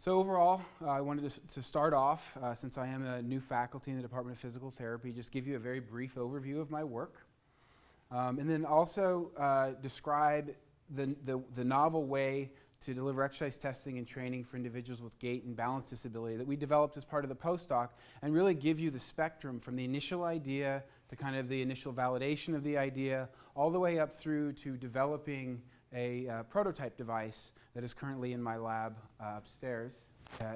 So overall, I wanted to start off, since I am a new faculty in the Department of Physical Therapy, just give you a very brief overview of my work. And then also describe the novel way to deliver exercise testing and training for individuals with gait and balance disability that we developed as part of the postdoc, and really give you the spectrum from the initial idea to kind of the initial validation of the idea, all the way up through to developing a prototype device that is currently in my lab upstairs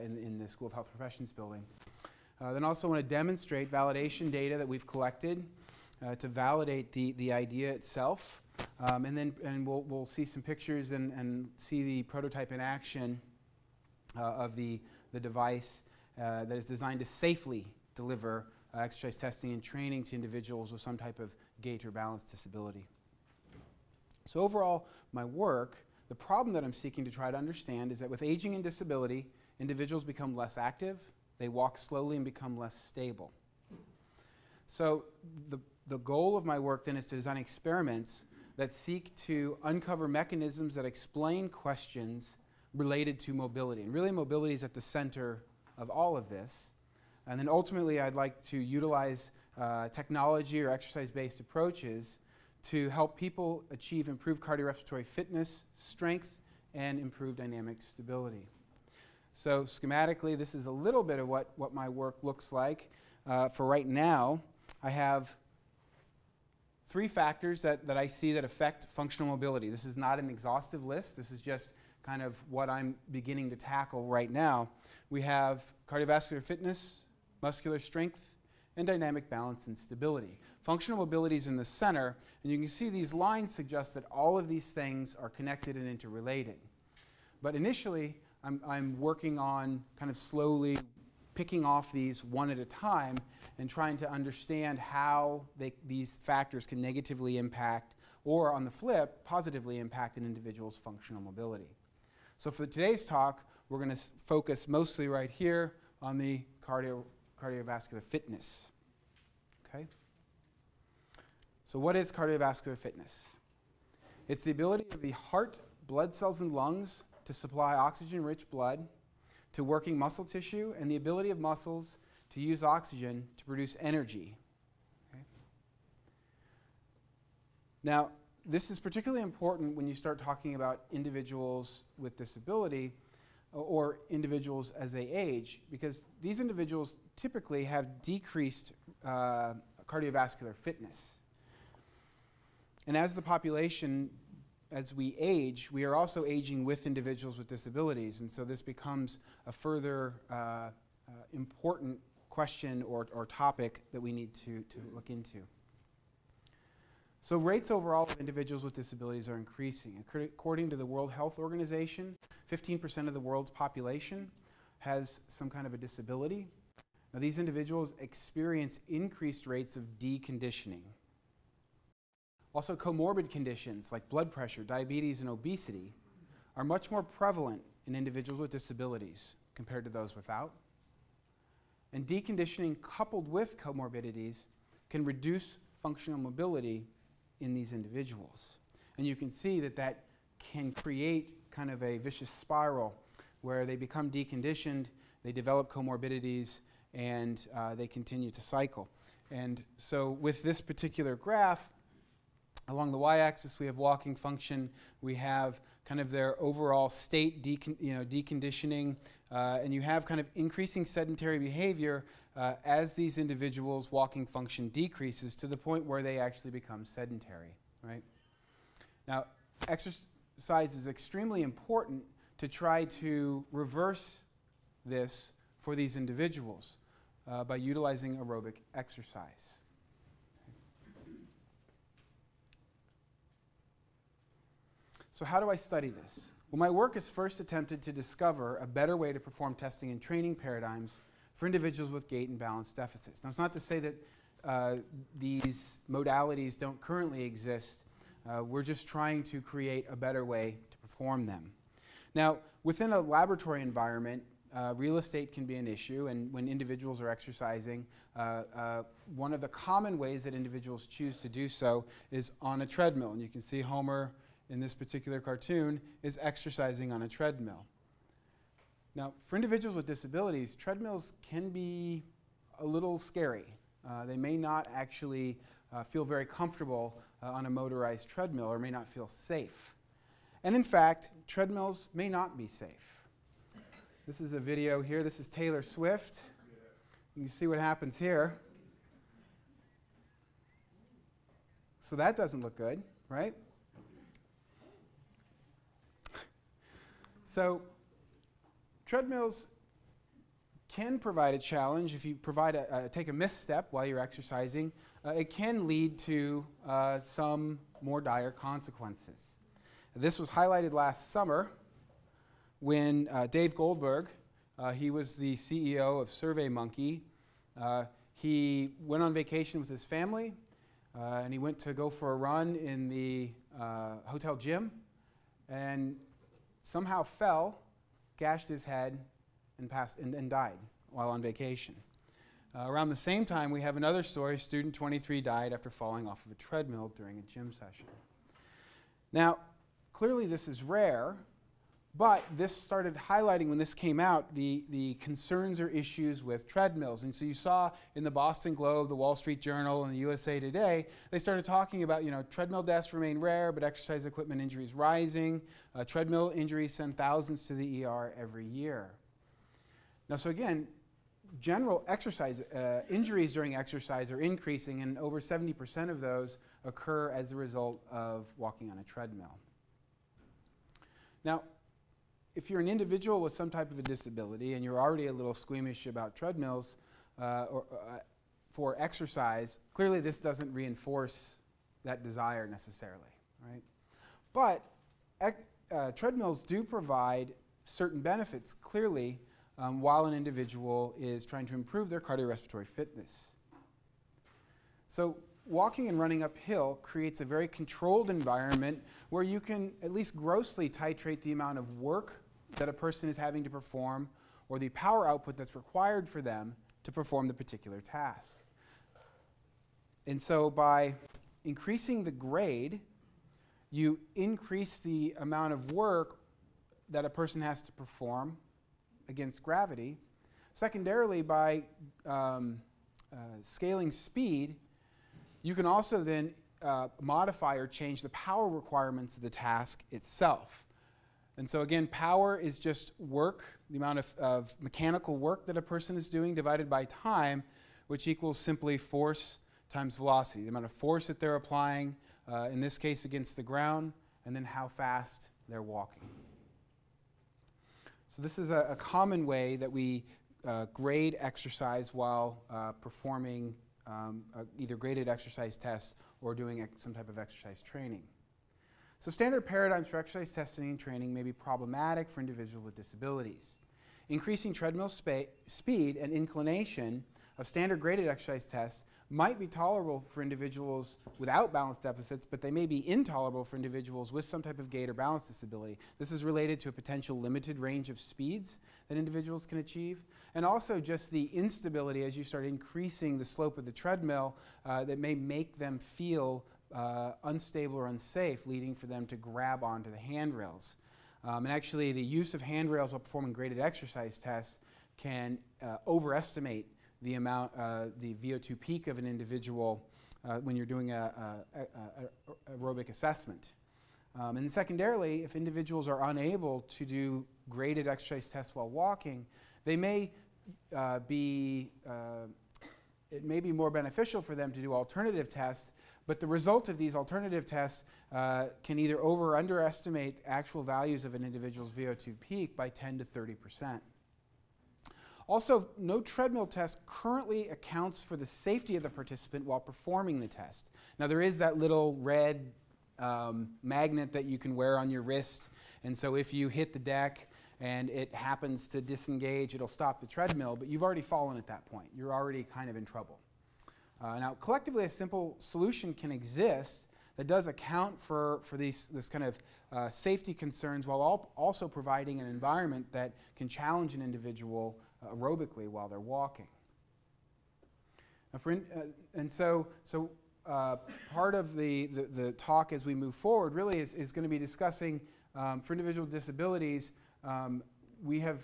in the School of Health Professions building. Then also want to demonstrate validation data that we've collected to validate the idea itself. And we'll see some pictures and see the prototype in action of the device that is designed to safely deliver exercise testing and training to individuals with some type of gait or balance disability. So overall, my work, the problem that I'm seeking to try to understand is that with aging and disability, individuals become less active, they walk slowly and become less stable. So the goal of my work then is to design experiments that seek to uncover mechanisms that explain questions related to mobility. And really, mobility is at the center of all of this. And then ultimately, I'd like to utilize technology or exercise-based approaches to help people achieve improved cardiorespiratory fitness, strength, and improved dynamic stability. So schematically, this is a little bit of what my work looks like. For right now, I have 3 factors that I see that affect functional mobility. This is not an exhaustive list. This is just kind of what I'm beginning to tackle right now. We have cardiovascular fitness, muscular strength, and dynamic balance and stability. Functional mobility is in the center, and you can see these lines suggest that all of these things are connected and interrelated. But initially, I'm working on kind of slowly picking off these one at a time and trying to understand how these factors can negatively impact, or on the flip, positively impact an individual's functional mobility. So for today's talk, we're going to focus mostly right here on the cardiovascular fitness. Okay? So what is cardiovascular fitness? It's the ability of the heart, blood cells, and lungs to supply oxygen-rich blood to working muscle tissue, and the ability of muscles to use oxygen to produce energy. Okay? Now, this is particularly important when you start talking about individuals with disability or individuals as they age, because these individuals typically have decreased cardiovascular fitness. And as the population, as we age, we are also aging with individuals with disabilities, and so this becomes a further important question or topic that we need to look into. So rates overall of individuals with disabilities are increasing. According to the World Health Organization, 15% of the world's population has some kind of a disability. Now, these individuals experience increased rates of deconditioning. Also, comorbid conditions like blood pressure, diabetes, and obesity are much more prevalent in individuals with disabilities compared to those without. And deconditioning coupled with comorbidities can reduce functional mobility in these individuals. And you can see that that can create kind of a vicious spiral where they become deconditioned, they develop comorbidities, and they continue to cycle. And so with this particular graph, along the y-axis we have walking function, we have kind of their overall state deconditioning, and you have kind of increasing sedentary behavior as these individuals' walking function decreases to the point where they actually become sedentary, right? Now, exercise is extremely important to try to reverse this for these individuals by utilizing aerobic exercise. So how do I study this? Well, my work has first attempted to discover a better way to perform testing and training paradigms for individuals with gait and balance deficits. Now, it's not to say that these modalities don't currently exist. We're just trying to create a better way to perform them. Now, within a laboratory environment, real estate can be an issue, and when individuals are exercising, one of the common ways that individuals choose to do so is on a treadmill. And you can see Homer in this particular cartoon is exercising on a treadmill. Now, for individuals with disabilities, treadmills can be a little scary. They may not actually feel very comfortable on a motorized treadmill or may not feel safe. And in fact, treadmills may not be safe. This is a video here. This is Taylor Swift. You can see what happens here. So that doesn't look good, right? So treadmills can provide a challenge. If you take a misstep while you're exercising, it can lead to some more dire consequences. This was highlighted last summer when Dave Goldberg, he was the CEO of SurveyMonkey. He went on vacation with his family, and he went to go for a run in the hotel gym, and somehow fell, gashed his head, and died while on vacation. Around the same time, we have another story. Student 23 died after falling off of a treadmill during a gym session. Now, clearly this is rare, but this started highlighting when this came out the concerns or issues with treadmills. And so you saw in the Boston Globe, the Wall Street Journal, and the USA Today, they started talking about, treadmill deaths remain rare, but exercise equipment injuries rising. Treadmill injuries send thousands to the ER every year. Now, so again, general exercise injuries during exercise are increasing, and over 70% of those occur as a result of walking on a treadmill. Now, if you're an individual with some type of a disability and you're already a little squeamish about treadmills for exercise, clearly this doesn't reinforce that desire necessarily, right? But treadmills do provide certain benefits, clearly, while an individual is trying to improve their cardiorespiratory fitness. So walking and running uphill creates a very controlled environment where you can at least grossly titrate the amount of work that a person is having to perform or the power output that's required for them to perform the particular task. And so by increasing the grade, you increase the amount of work that a person has to perform against gravity. Secondarily, by scaling speed, you can also then modify or change the power requirements of the task itself. And so again, power is just work, the amount of mechanical work that a person is doing divided by time, which equals simply force times velocity, the amount of force that they're applying, in this case against the ground, and then how fast they're walking. So this is a common way that we grade exercise while performing either graded exercise tests or doing some type of exercise training. So standard paradigms for exercise testing and training may be problematic for individuals with disabilities. Increasing treadmill speed and inclination of standard graded exercise tests might be tolerable for individuals without balance deficits, but they may be intolerable for individuals with some type of gait or balance disability. This is related to a potential limited range of speeds that individuals can achieve, and also just the instability as you start increasing the slope of the treadmill that may make them feel unstable or unsafe, leading for them to grab onto the handrails. And actually, the use of handrails while performing graded exercise tests can overestimate the amount, the VO2 peak of an individual when you're doing a aerobic assessment. And secondarily, if individuals are unable to do graded exercise tests while walking, they may it may be more beneficial for them to do alternative tests, but the result of these alternative tests can either over or underestimate actual values of an individual's VO2 peak by 10 to 30%. Also, no treadmill test currently accounts for the safety of the participant while performing the test. Now, there is that little red magnet that you can wear on your wrist, and so if you hit the deck and it happens to disengage, it'll stop the treadmill, but you've already fallen at that point. You're already kind of in trouble. Now, collectively, a simple solution can exist that does account for this kind of safety concerns while also providing an environment that can challenge an individual aerobically while they're walking. Now part of the talk as we move forward really is going to be discussing for individual disabilities we have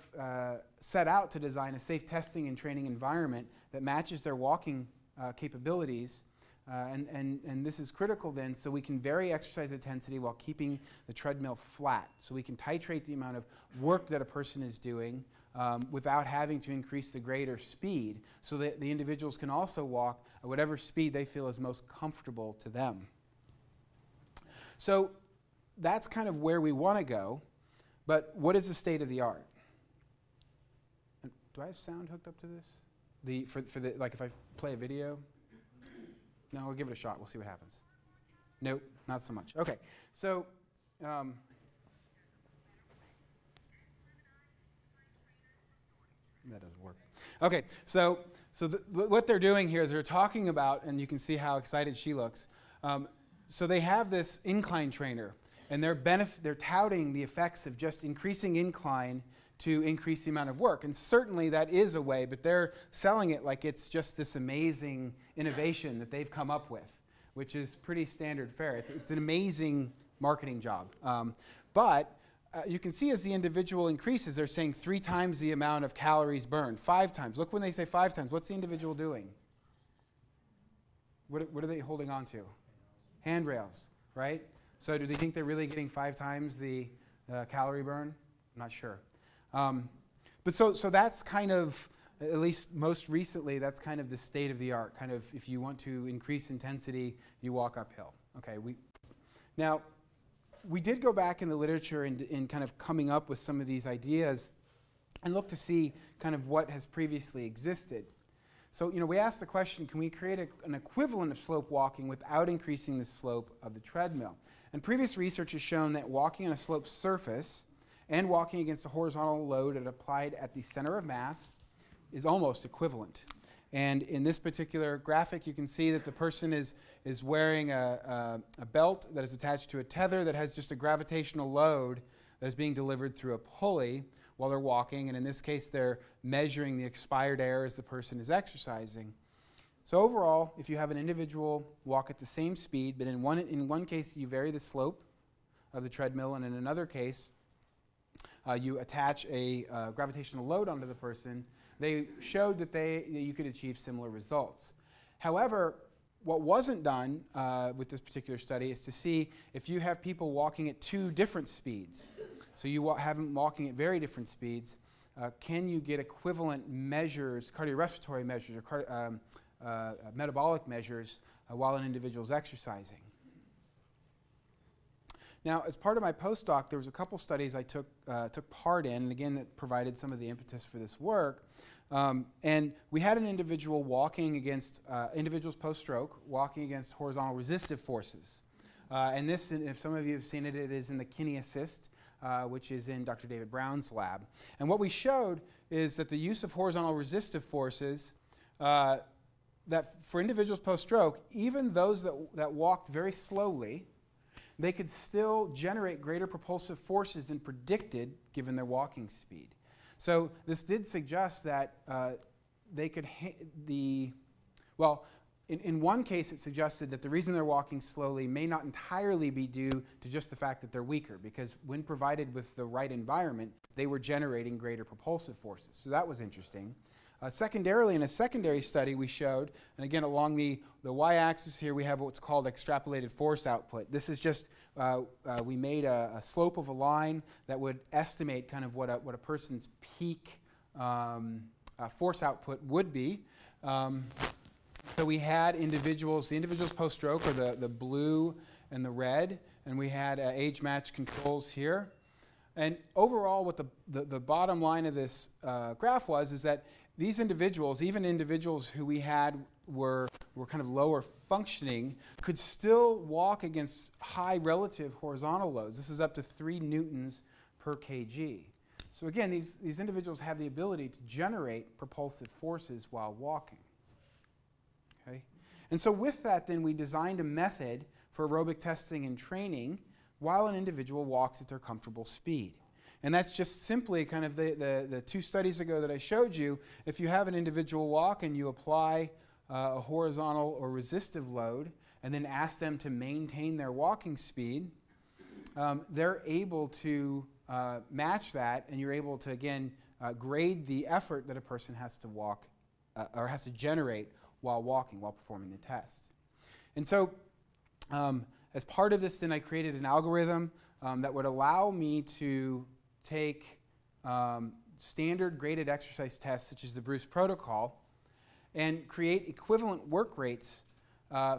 set out to design a safe testing and training environment that matches their walking capabilities. And this is critical then, so we can vary exercise intensity while keeping the treadmill flat. So we can titrate the amount of work that a person is doing without having to increase the grade or speed, so that the individuals can also walk at whatever speed they feel is most comfortable to them. So that's kind of where we want to go, but what is the state of the art? Do I have sound hooked up to this? Like if I play a video? No, we'll give it a shot. We'll see what happens. Nope, not so much. Okay, so that doesn't work. Okay, so what they're doing here is they're talking about, and you can see how excited she looks. So they have this incline trainer, and they're touting the effects of just increasing incline to increase the amount of work. And certainly that is a way, but they're selling it like it's just this amazing innovation that they've come up with, which is pretty standard fare. It's an amazing marketing job. But you can see as the individual increases, they're saying 3 times the amount of calories burned, 5 times. Look when they say 5 times, what's the individual doing? What are they holding on to? Handrails, right? So do they think they're really getting 5 times the calorie burn? I'm not sure. But so that's kind of, at least most recently, that's kind of the state of the art. Kind of, if you want to increase intensity, you walk uphill. Okay. Now, we did go back in the literature in kind of coming up with some of these ideas and look to see kind of what has previously existed. So, we asked the question, can we create an equivalent of slope walking without increasing the slope of the treadmill? And previous research has shown that walking on a sloped surface and walking against a horizontal load applied at the center of mass is almost equivalent. And in this particular graphic, you can see that the person is wearing a belt that is attached to a tether that has just a gravitational load that is being delivered through a pulley while they're walking. And in this case, they're measuring the expired air as the person is exercising. So overall, if you have an individual walk at the same speed, but in one case you vary the slope of the treadmill, and in another case you attach a gravitational load onto the person, they showed that you could achieve similar results. However, what wasn't done with this particular study is to see if you have people walking at 2 different speeds. So you have them walking at very different speeds. Can you get equivalent measures, cardiorespiratory measures, or metabolic measures while an individual is exercising? Now, as part of my postdoc, there was a couple studies I took part in, and again, that provided some of the impetus for this work. And we had an individual walking against, individuals post-stroke, walking against horizontal resistive forces. And this, if some of you have seen it, it is in the kidney assist, which is in Dr. David Brown's lab. And what we showed is that the use of horizontal resistive forces, that for individuals post-stroke, even those that walked very slowly, they could still generate greater propulsive forces than predicted given their walking speed. So this did suggest that they could, in one case it suggested that the reason they're walking slowly may not entirely be due to just the fact that they're weaker, because when provided with the right environment, they were generating greater propulsive forces. So that was interesting. Secondarily, in a secondary study we showed, and again along the y-axis here we have what's called extrapolated force output. This is just, we made a slope of a line that would estimate kind of what a person's peak force output would be. So we had individuals, the individuals post-stroke are the blue and the red, and we had age-matched controls here. And overall what the bottom line of this graph is that these individuals, even individuals who we had were kind of lower functioning, could still walk against high relative horizontal loads. This is up to 3 newtons per kg. So again, these individuals have the ability to generate propulsive forces while walking. Okay? And so with that, then we designed a method for aerobic testing and training while an individual walks at their comfortable speed. And that's just simply kind of the 2 studies ago that I showed you. If you have an individual walk and you apply a horizontal or resistive load and then ask them to maintain their walking speed, they're able to match that, and you're able to, again, grade the effort that a person has to walk or has to generate while walking, while performing the test. And so as part of this, then I created an algorithm that would allow me to take standard graded exercise tests, such as the Bruce protocol, and create equivalent work rates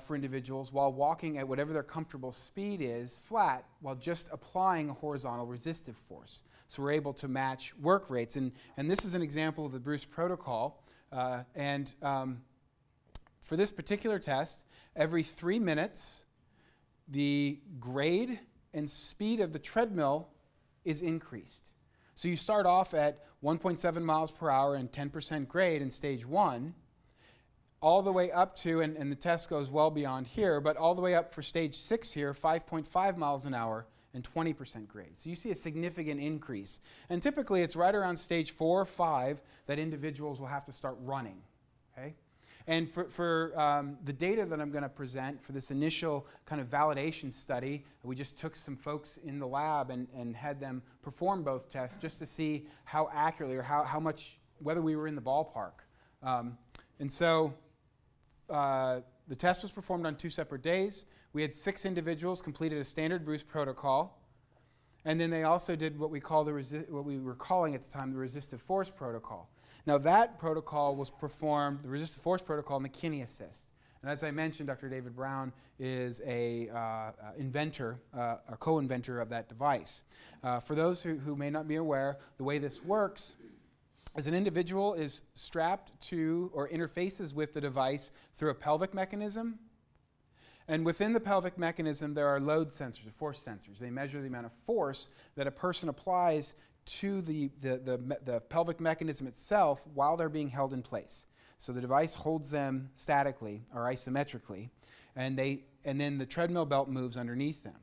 for individuals while walking at whatever their comfortable speed is, flat, while just applying a horizontal resistive force. So we're able to match work rates. And this is an example of the Bruce protocol. For this particular test, every 3 minutes, the grade and speed of the treadmill is increased. So you start off at 1.7 miles per hour and 10% grade in stage 1, all the way up to, and the test goes well beyond here, but all the way up for stage 6 here, 5.5 miles an hour and 20% grade. So you see a significant increase. And typically it's right around stage 4 or 5 that individuals will have to start running. Okay? And for the data that I'm going to present for this initial kind of validation study, we just took some folks in the lab and had them perform both tests just to see how accurately or how much, whether we were in the ballpark. And so the test was performed on 2 separate days. We had 6 individuals completed a standard Bruce protocol. And then they also did what we were calling at the time the resistive force protocol. Now that protocol was performed, the resistive force protocol, in the Kine Assist. And as I mentioned, Dr. David Brown is a inventor, a co-inventor of that device. For those who may not be aware, the way this works is an individual is strapped to or interfaces with the device through a pelvic mechanism. And within the pelvic mechanism, there are load sensors, or force sensors. They measure the amount of force that a person applies to the pelvic mechanism itself while they're being held in place. So the device holds them statically or isometrically, and then the treadmill belt moves underneath them.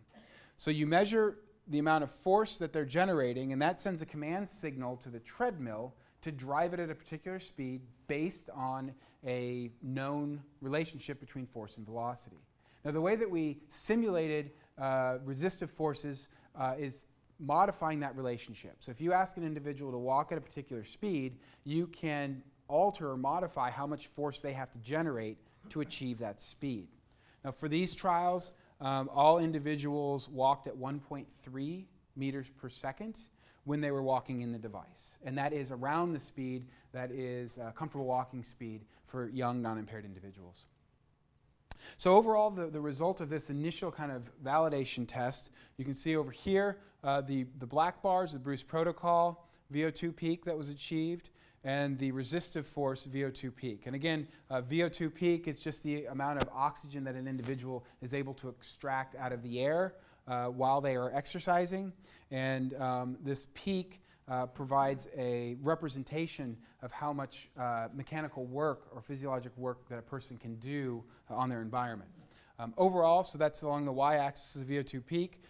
So you measure the amount of force that they're generating, and that sends a command signal to the treadmill to drive it at a particular speed based on a known relationship between force and velocity. Now, the way that we simulated resistive forces is modifying that relationship. So if you ask an individual to walk at a particular speed, you can alter or modify how much force they have to generate to achieve that speed. Now, for these trials, all individuals walked at 1.3 meters per second when they were walking in the device. And that is around the speed that is comfortable walking speed for young, non-impaired individuals. So overall, the result of this initial kind of validation test, you can see over here the black bars, the Bruce protocol, VO2 peak that was achieved, and the resistive force VO2 peak. And again, VO2 peak is just the amount of oxygen that an individual is able to extract out of the air while they are exercising. And this peak provides a representation of how much mechanical work or physiologic work that a person can do on their environment. Overall, so that's along the y-axis of VO2 peak.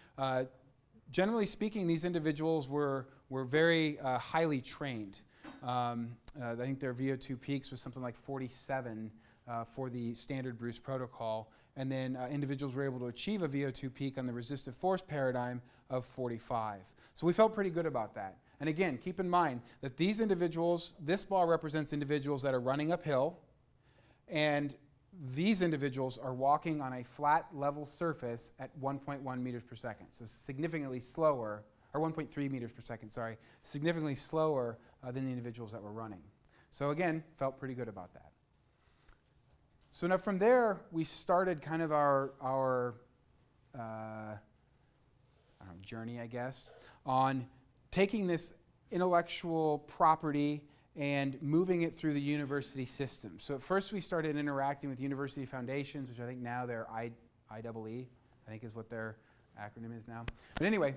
Generally speaking, these individuals were very highly trained. I think their VO2 peaks was something like 47 for the standard Bruce protocol. And then individuals were able to achieve a VO2 peak on the resistive force paradigm of 45. So we felt pretty good about that. And again, keep in mind that these individuals, this bar represents individuals that are running uphill, and these individuals are walking on a flat level surface at 1.1 meters per second. So significantly slower, or 1.3 meters per second, sorry, significantly slower than the individuals that were running. So again, felt pretty good about that. So now from there, we started kind of our journey, I guess, on taking this intellectual property and moving it through the university system. So at first we started interacting with university foundations, which I think now they're IEEE, I think is what their acronym is now. But anyway,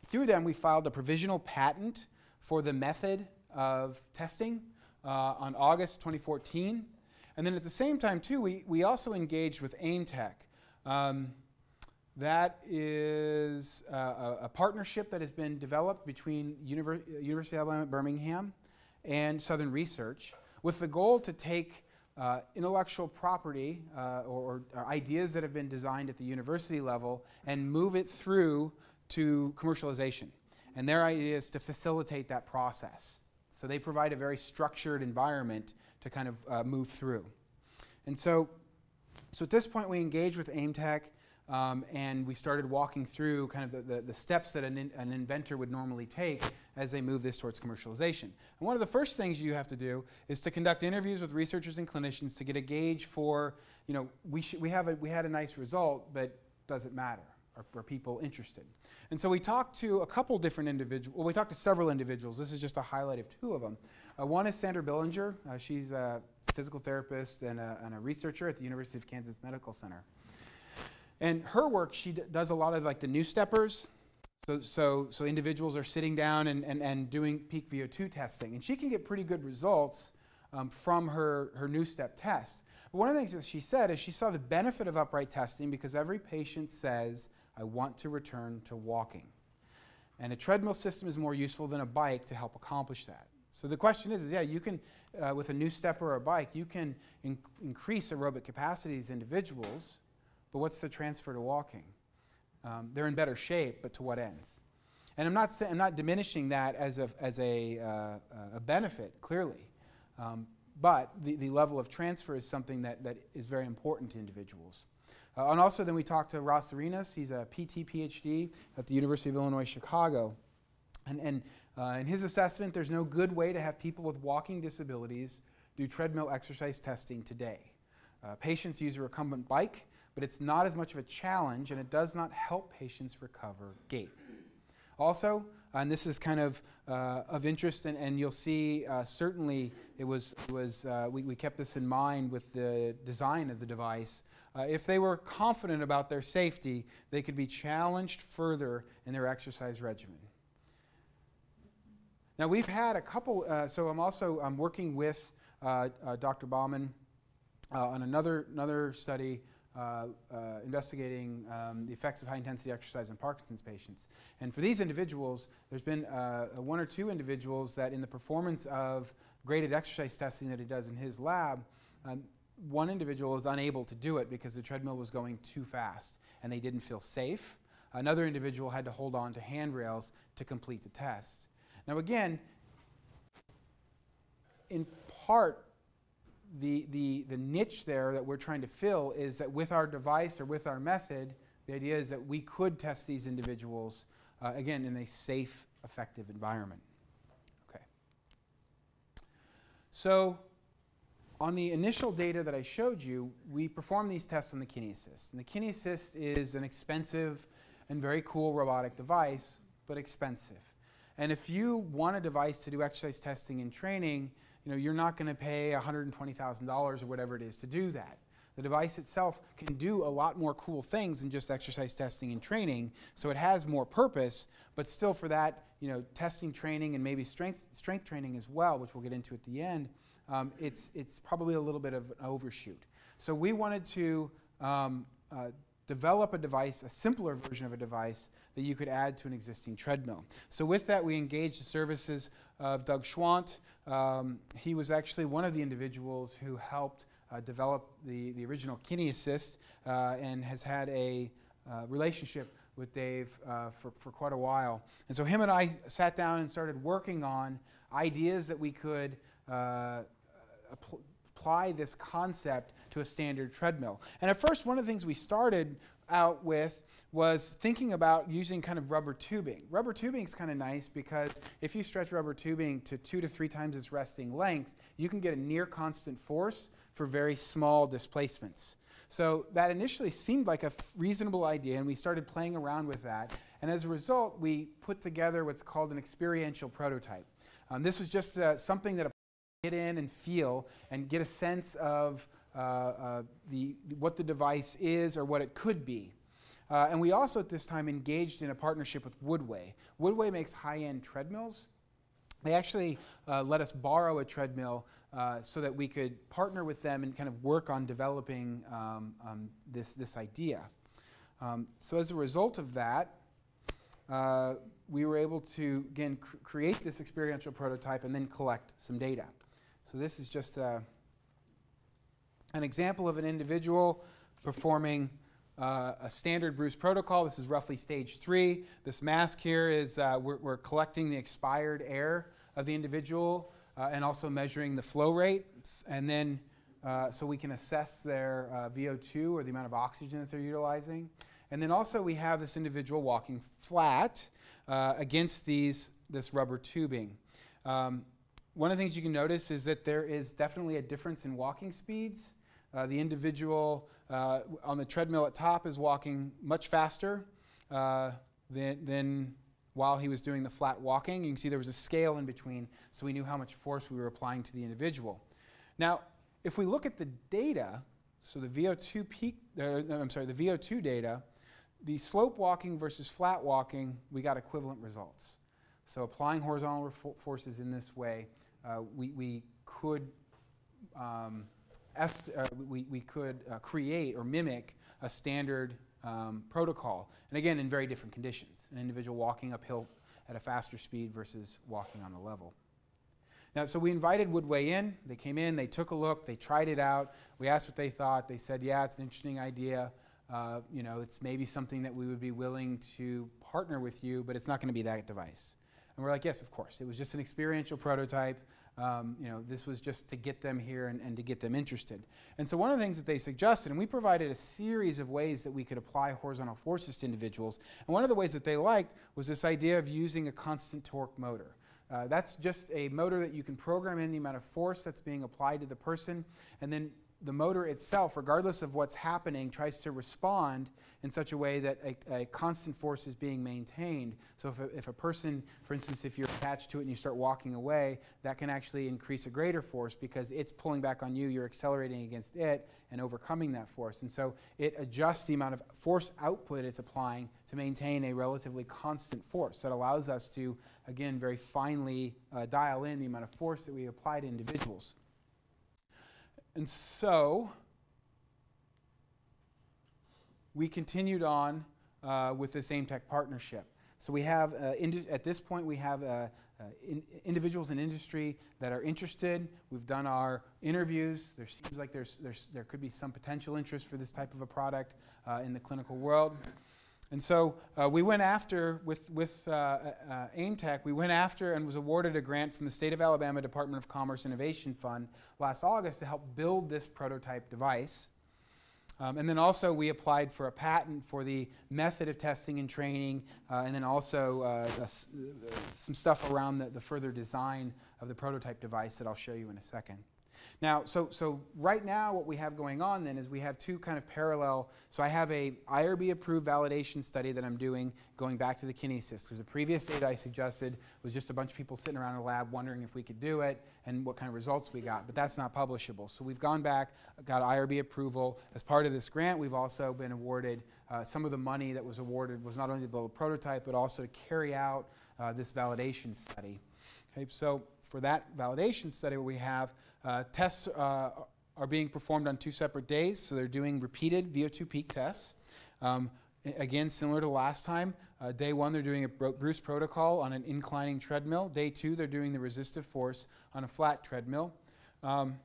through them we filed a provisional patent for the method of testing on August 2014. And then at the same time, too, we also engaged with AIMTech. That is a partnership that has been developed between University of Alabama at Birmingham and Southern Research with the goal to take intellectual property or ideas that have been designed at the university level and move it through to commercialization. And their idea is to facilitate that process. So they provide a very structured environment to kind of move through. And so at this point, we engaged with AIMTech, and we started walking through kind of the steps that an inventor would normally take as they move this towards commercialization. And one of the first things you have to do is to conduct interviews with researchers and clinicians to get a gauge for, we had a nice result, but does it matter? Are people interested? And so we talked to a couple different individuals. Well, we talked to several individuals. This is just a highlight of two of them. One is Sandra Billinger. She's a physical therapist and a researcher at the University of Kansas Medical Center. And her work, she does a lot of like the new steppers. So individuals are sitting down and doing peak VO2 testing. And she can get pretty good results from her new step test. But one of the things that she said is she saw the benefit of upright testing because every patient says, I want to return to walking. And a treadmill system is more useful than a bike to help accomplish that. So the question is yeah, you can, with a new stepper or a bike, you can increase aerobic capacities individuals, but what's the transfer to walking? They're in better shape, but to what ends? And I'm not diminishing that as a benefit, clearly. But the level of transfer is something that is very important to individuals. And also then we talked to Ross Arenas. He's a PT PhD at the University of Illinois Chicago. And in his assessment, there's no good way to have people with walking disabilities do treadmill exercise testing today. Patients use a recumbent bike, but it's not as much of a challenge, and it does not help patients recover gait. Also, and this is kind of interest, and you'll see certainly we kept this in mind with the design of the device. If they were confident about their safety, they could be challenged further in their exercise regimen. Now we've had a couple, so I'm working with Dr. Bauman on another study investigating the effects of high-intensity exercise in Parkinson's patients. And for these individuals, there's been one or two individuals that in the performance of graded exercise testing that he does in his lab, one individual was unable to do it because the treadmill was going too fast and they didn't feel safe. Another individual had to hold on to handrails to complete the test. Now again, in part, the niche there that we're trying to fill is that with our device or with our method, the idea is that we could test these individuals, again, in a safe, effective environment. Okay. So on the initial data that I showed you, we performed these tests on the Kidney Assist. And the Kidney Assist is an expensive and very cool robotic device, but expensive. And if you want a device to do exercise testing and training, you're not going to pay $120,000 or whatever it is to do that. The device itself can do a lot more cool things than just exercise testing and training, so it has more purpose, but still for that, testing, training, and maybe strength training as well, which we'll get into at the end, it's probably a little bit of an overshoot. So we wanted to develop a device, a simpler version of a device that you could add to an existing treadmill. So with that, we engaged the services of Doug Schwant. He was actually one of the individuals who helped develop the original Kidney Assist and has had a relationship with Dave for quite a while. And so him and I sat down and started working on ideas that we could apply this concept to a standard treadmill. And at first, one of the things we started out with was thinking about using kind of rubber tubing. Rubber tubing is kind of nice because if you stretch rubber tubing to 2 to 3 times its resting length, you can get a near constant force for very small displacements. So that initially seemed like a reasonable idea, and we started playing around with that. And as a result, we put together what's called an experiential prototype. This was just something that get in and feel and get a sense of what the device is or what it could be. And we also at this time engaged in a partnership with Woodway. Woodway makes high-end treadmills. They actually let us borrow a treadmill so that we could partner with them and kind of work on developing this idea. So as a result of that, we were able to, again, create this experiential prototype and then collect some data. So this is just an example of an individual performing a standard Bruce protocol. This is roughly stage 3. This mask here is we're collecting the expired air of the individual and also measuring the flow rate, and then so we can assess their VO2 or the amount of oxygen that they're utilizing. And then also we have this individual walking flat against this rubber tubing. One of the things you can notice is that there is definitely a difference in walking speeds. The individual on the treadmill at top is walking much faster than while he was doing the flat walking. You can see there was a scale in between, so we knew how much force we were applying to the individual. Now, if we look at the data, so the VO2 peak, the VO2 data, the slope walking versus flat walking, we got equivalent results. So applying horizontal forces in this way, we could create or mimic a standard protocol. And again, in very different conditions. An individual walking uphill at a faster speed versus walking on the level. Now, so we invited Woodway in. They came in, they took a look, they tried it out. We asked what they thought. They said, yeah, it's an interesting idea. You know, it's maybe something that we would be willing to partner with you, but it's not going to be that device. And we're like, yes, of course. It was just an experiential prototype. You know, this was just to get them here and to get them interested. And so one of the things that they suggested, and we provided a series of ways that we could apply horizontal forces to individuals, and one of the ways that they liked was this idea of using a constant torque motor. That's just a motor that you can program in the amount of force that's being applied to the person, and then the motor itself, regardless of what's happening, tries to respond in such a way that a constant force is being maintained. So if a person, for instance, if you're attached to it and you start walking away, that can actually increase a greater force because it's pulling back on you, you're accelerating against it and overcoming that force. And so it adjusts the amount of force output it's applying to maintain a relatively constant force. That allows us to, again, very finely dial in the amount of force that we apply to individuals. And so we continued on with this AIM-Tech partnership. So we have, at this point, we have individuals in industry that are interested. We've done our interviews. There seems like there could be some potential interest for this type of a product in the clinical world. And so we went after, with AIM-Tech, we went after and was awarded a grant from the State of Alabama Department of Commerce Innovation Fund last August to help build this prototype device. And then also we applied for a patent for the method of testing and training, and then also some stuff around the further design of the prototype device that I'll show you in a second. Now, so right now what we have going on then is we have two kind of parallel. So I have a IRB approved validation study that I'm doing going back to the kinesis, because the previous data I suggested was just a bunch of people sitting around in a lab wondering if we could do it and what kind of results we got, but that's not publishable. So we've gone back, got IRB approval. As part of this grant, we've also been awarded some of the money that was awarded was not only to build a prototype, but also to carry out this validation study. Okay, so for that validation study, what we have tests are being performed on 2 separate days, so they're doing repeated VO2 peak tests. Again, similar to last time, day 1 they're doing a Bruce protocol on an inclining treadmill. Day 2 they're doing the resistive force on a flat treadmill. I'm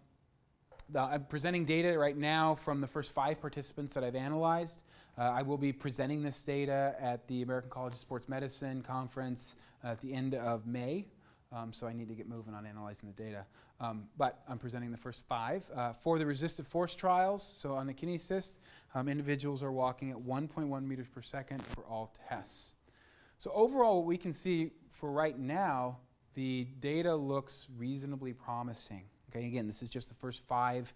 presenting data right now from the first 5 participants that I've analyzed. I will be presenting this data at the American College of Sports Medicine conference at the end of May. So I need to get moving on analyzing the data. But I'm presenting the first 5. For the resistive force trials, so on the kinesis, individuals are walking at 1.1 meters per second for all tests. So overall, what we can see for right now, the data looks reasonably promising. Okay, again, this is just the first 5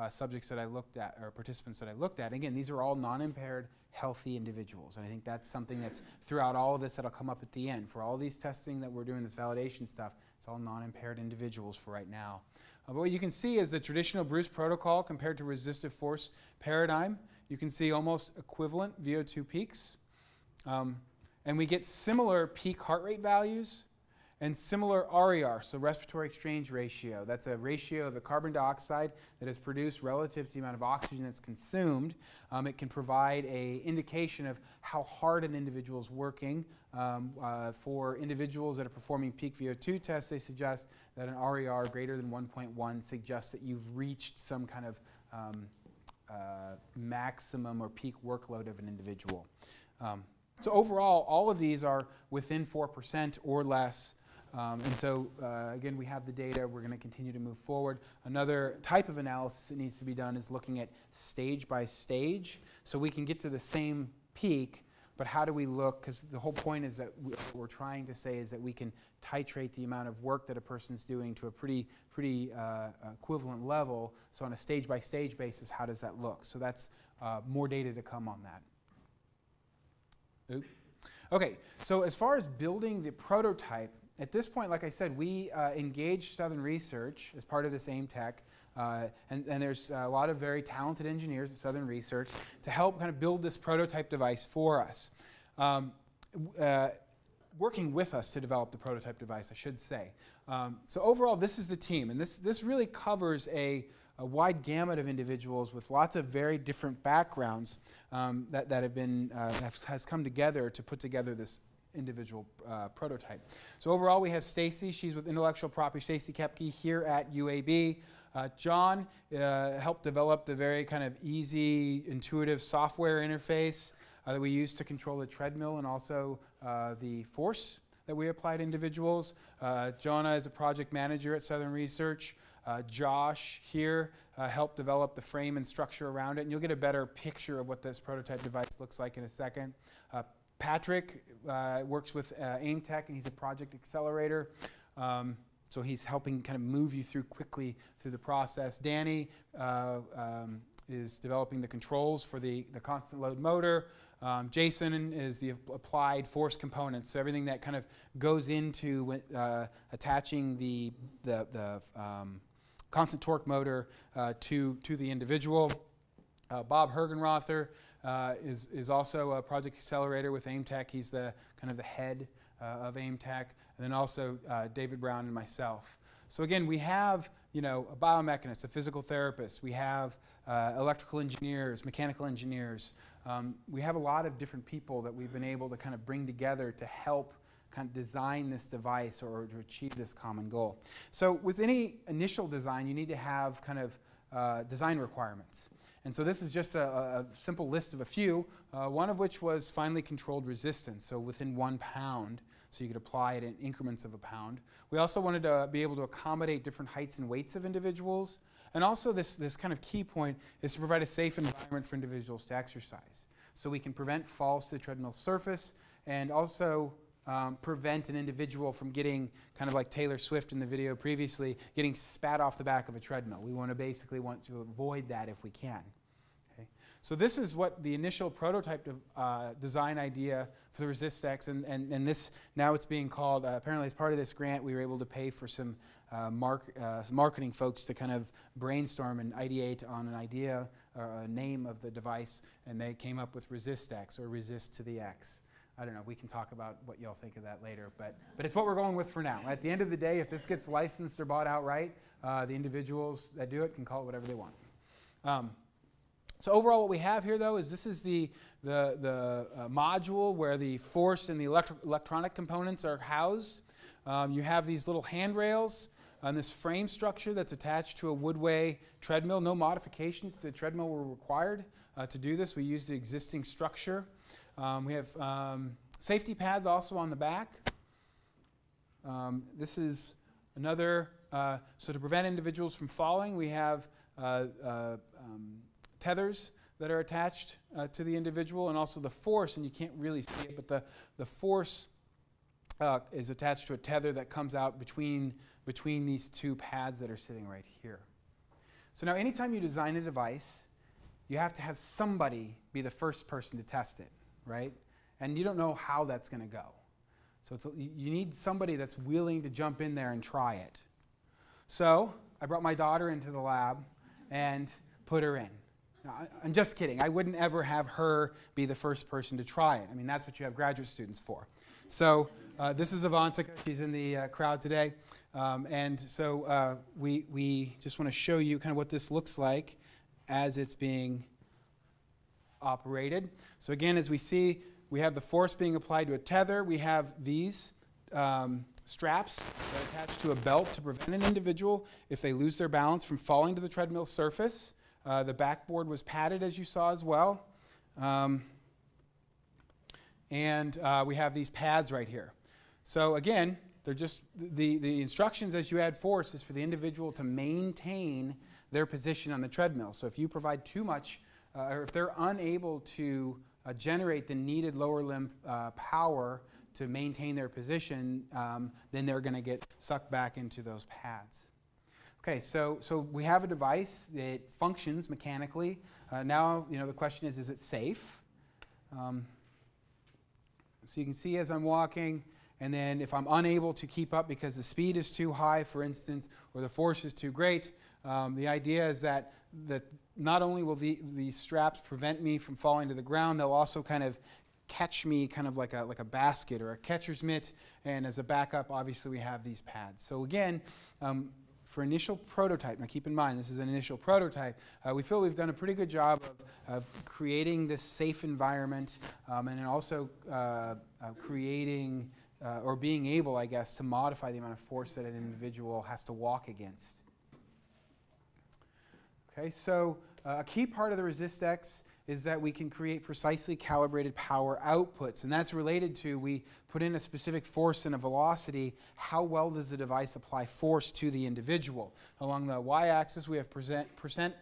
subjects that I looked at, or participants that I looked at. Again, these are all non-impaired, healthy individuals. And I think that's something that's throughout all of this that'll come up at the end. For all these testing that we're doing, this validation stuff, it's all non-impaired individuals for right now. But what you can see is the traditional Bruce protocol compared to resistive force paradigm. You can see almost equivalent VO2 peaks. And we get similar peak heart rate values and similar RER, so respiratory exchange ratio. That's a ratio of the carbon dioxide that is produced relative to the amount of oxygen that's consumed. It can provide an indication of how hard an individual is working. For individuals that are performing peak VO2 tests, they suggest that an RER greater than 1.1 suggests that you've reached some kind of maximum or peak workload of an individual. So overall, all of these are within 4% or less. And so, again, we have the data. We're going to continue to move forward. Another type of analysis that needs to be done is looking at stage by stage. So we can get to the same peak, but how do we look? Because the whole point is that what we're trying to say is that we can titrate the amount of work that a person's doing to a pretty equivalent level. So on a stage by stage basis, how does that look? So that's more data to come on that. Oop. Okay, so as far as building the prototype, at this point, like I said, we engaged Southern Research as part of this AIM Tech, and there's a lot of very talented engineers at Southern Research to help kind of build this prototype device for us. Working with us to develop the prototype device, I should say. So overall, this is the team, and this really covers a wide gamut of individuals with lots of very different backgrounds that have been has come together to put together this individual prototype. So overall, we have Stacy. She's with Intellectual Property, Stacy Kepke, here at UAB. John helped develop the very kind of easy, intuitive software interface that we use to control the treadmill and also the force that we apply to individuals. Jonah is a project manager at Southern Research. Josh here helped develop the frame and structure around it, and you'll get a better picture of what this prototype device looks like in a second. Patrick works with AIM Tech, and he's a project accelerator. So he's helping kind of move you through quickly through the process. Danny is developing the controls for the constant load motor. Jason is the applied force components, so everything that kind of goes into attaching the constant torque motor to the individual. Bob Hergenrother is also a project accelerator with AIM Tech. He's the kind of the head of AIM Tech, and then also David Brown and myself. So again, we have a biomechanist, a physical therapist. We have electrical engineers, mechanical engineers. We have a lot of different people that we've been able to kind of bring together to help kind of design this device or to achieve this common goal. So with any initial design, you need to have kind of design requirements. And so this is just a simple list of a few, one of which was finely controlled resistance, so within 1 pound, so you could apply it in increments of a pound. We also wanted to be able to accommodate different heights and weights of individuals. And also this kind of key point is to provide a safe environment for individuals to exercise. So we can prevent falls to the treadmill surface and also prevent an individual from getting, kind of like Taylor Swift in the video previously, getting spat off the back of a treadmill. We want to avoid that if we can. Okay? So this is what the initial prototype design idea for the ResistX, and this, now it's being called, apparently as part of this grant, we were able to pay for some marketing folks to kind of brainstorm and ideate on an idea or a name of the device, and they came up with ResistX, or Resist to the X. I don't know, we can talk about what y'all think of that later, but it's what we're going with for now. At the end of the day, if this gets licensed or bought outright, the individuals that do it can call it whatever they want. So overall, what we have here, though, is this is the module where the force and the electronic components are housed. You have these little handrails on this frame structure that's attached to a Woodway treadmill. No modifications to the treadmill were required to do this. We used the existing structure. We have safety pads also on the back. This is another, so to prevent individuals from falling, we have tethers that are attached to the individual, and also the force, and you can't really see it, but the force is attached to a tether that comes out between these two pads that are sitting right here. So now anytime you design a device, you have to have somebody be the first person to test it, right? And you don't know how that's going to go. So you need somebody that's willing to jump in there and try it. So I brought my daughter into the lab and put her in. Now, I'm just kidding. I wouldn't ever have her be the first person to try it. I mean, that's what you have graduate students for. So this is Avantika. She's in the crowd today. And so we just want to show you kind of what this looks like as it's being operated. So again, as we see, we have the force being applied to a tether. We have these straps that are attached to a belt to prevent an individual, if they lose their balance, from falling to the treadmill surface. The backboard was padded, as you saw as well. And we have these pads right here. So again, they're just the instructions as you add force is for the individual to maintain their position on the treadmill. So if you provide too much, or if they're unable to generate the needed lower limb power to maintain their position, then they're going to get sucked back into those pads. Okay, so we have a device that functions mechanically. Now, the question is it safe? So you can see as I'm walking, and then if I'm unable to keep up because the speed is too high, for instance, or the force is too great, the idea is that not only will these straps prevent me from falling to the ground, they'll also kind of catch me kind of like a basket or a catcher's mitt, and as a backup, obviously, we have these pads. So again, for initial prototype, now keep in mind this is an initial prototype, we feel we've done a pretty good job of creating this safe environment and then also creating or being able, I guess, to modify the amount of force that an individual has to walk against. Okay, so a key part of the ResistX is that we can create precisely calibrated power outputs, and that's related to we put in a specific force and a velocity. How well does the device apply force to the individual? Along the y-axis, we have percent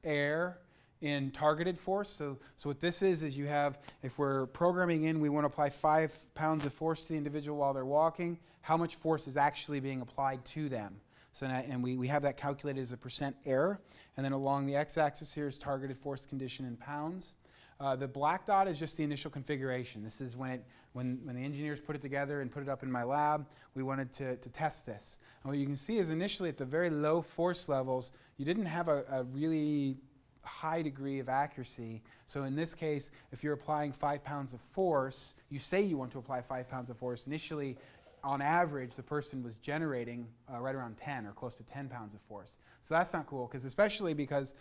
air in targeted force. So what this is you have, if we're programming in, we want to apply 5 pounds of force to the individual while they're walking, how much force is actually being applied to them? So and we have that calculated as a percent error. And then along the x-axis here is targeted force condition in pounds. The black dot is just the initial configuration. This is when the engineers put it together and put it up in my lab, we wanted to test this. And what you can see is initially at the very low force levels, you didn't have a really high degree of accuracy. So in this case, if you're applying 5 pounds of force, you say you want to apply 5 pounds of force. Initially, on average, the person was generating right around 10 or close to 10 pounds of force. So that's not cool, especially because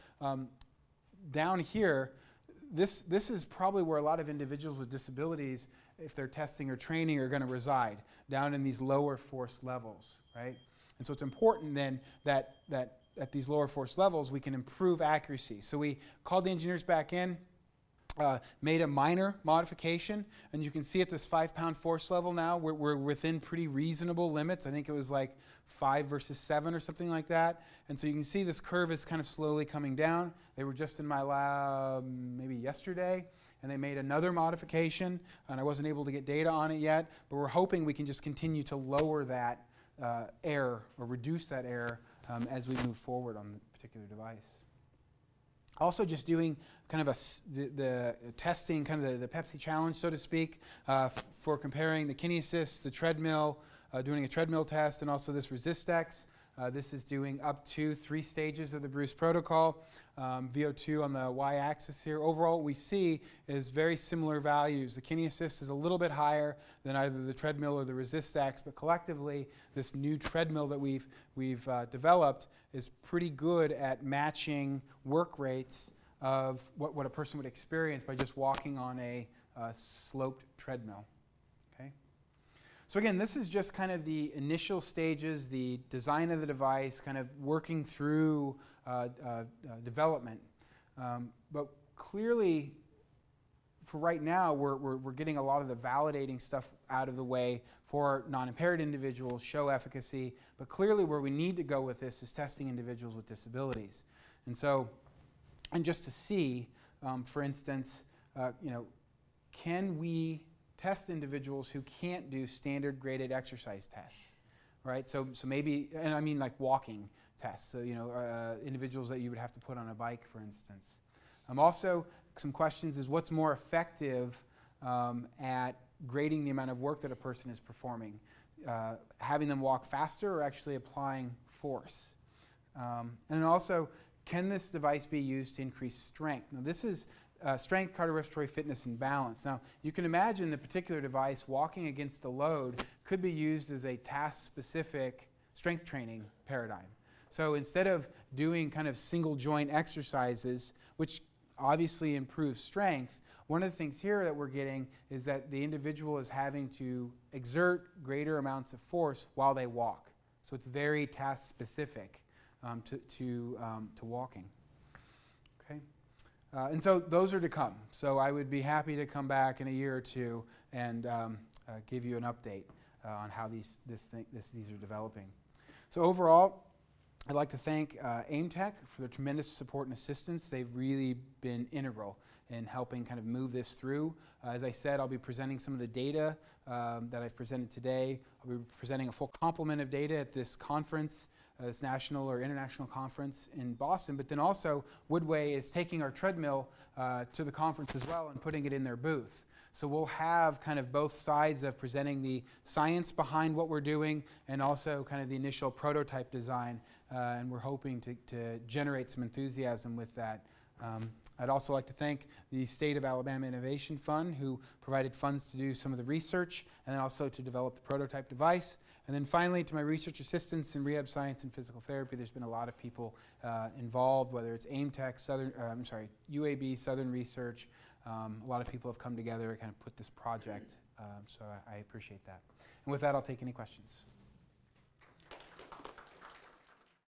down here, this is probably where a lot of individuals with disabilities, if they're testing or training, are going to reside, down in these lower force levels, right? And so it's important then that at these lower force levels, we can improve accuracy. So we called the engineers back in, made a minor modification, and you can see at this 5 pound force level now, we're within pretty reasonable limits. I think it was like 5 versus 7 or something like that. And so you can see this curve is kind of slowly coming down. They were just in my lab maybe yesterday, and they made another modification, and I wasn't able to get data on it yet, but we're hoping we can just continue to lower that error or reduce that error as we move forward on the particular device. Also just doing kind of the testing, kind of the Pepsi challenge, so to speak, for comparing the Kinesis, the Treadmil, doing a Treadmil test, and also this ResistX. This is doing up to 3 stages of the Bruce protocol. VO2 on the y-axis here. Overall, what we see is very similar values. The Kinesis is a little bit higher than either the Treadmil or the ResistX, but collectively, this new Treadmil that we've developed is pretty good at matching work rates of what a person would experience by just walking on a sloped treadmill. Okay? So again, this is just kind of the initial stages, the design of the device, kind of working through development. But clearly, for right now, we're getting a lot of the validating stuff out of the way for non-impaired individuals, show efficacy. But clearly, where we need to go with this is testing individuals with disabilities. And so, and just to see, for instance, can we test individuals who can't do standard graded exercise tests, right? So maybe, and I mean like walking tests, so individuals that you would have to put on a bike, for instance. Also, some questions is what's more effective at grading the amount of work that a person is performing, having them walk faster or actually applying force. And then also, can this device be used to increase strength? Now this is strength, cardiorespiratory fitness, and balance. Now, you can imagine the particular device walking against the load could be used as a task-specific strength training paradigm. So instead of doing kind of single joint exercises, which obviously improves strength, one of the things here that we're getting is that the individual is having to exert greater amounts of force while they walk. So it's very task-specific to walking. And so those are to come. So I would be happy to come back in a year or two and give you an update on how these are developing. So overall, I'd like to thank AIMTech for their tremendous support and assistance. They've really been integral in helping kind of move this through. As I said, I'll be presenting some of the data that I've presented today. I'll be presenting a full complement of data at this conference, this national or international conference in Boston. But then also, Woodway is taking our treadmill to the conference as well and putting it in their booth. So we'll have kind of both sides of presenting the science behind what we're doing and also kind of the initial prototype design. And we're hoping to generate some enthusiasm with that. I'd also like to thank the State of Alabama Innovation Fund, who provided funds to do some of the research and then also to develop the prototype device. And then finally, to my research assistants in rehab science and physical therapy, there's been a lot of people involved, whether it's AIMTech, UAB, Southern Research. A lot of people have come together to kind of put this project, so I appreciate that. And with that, I'll take any questions.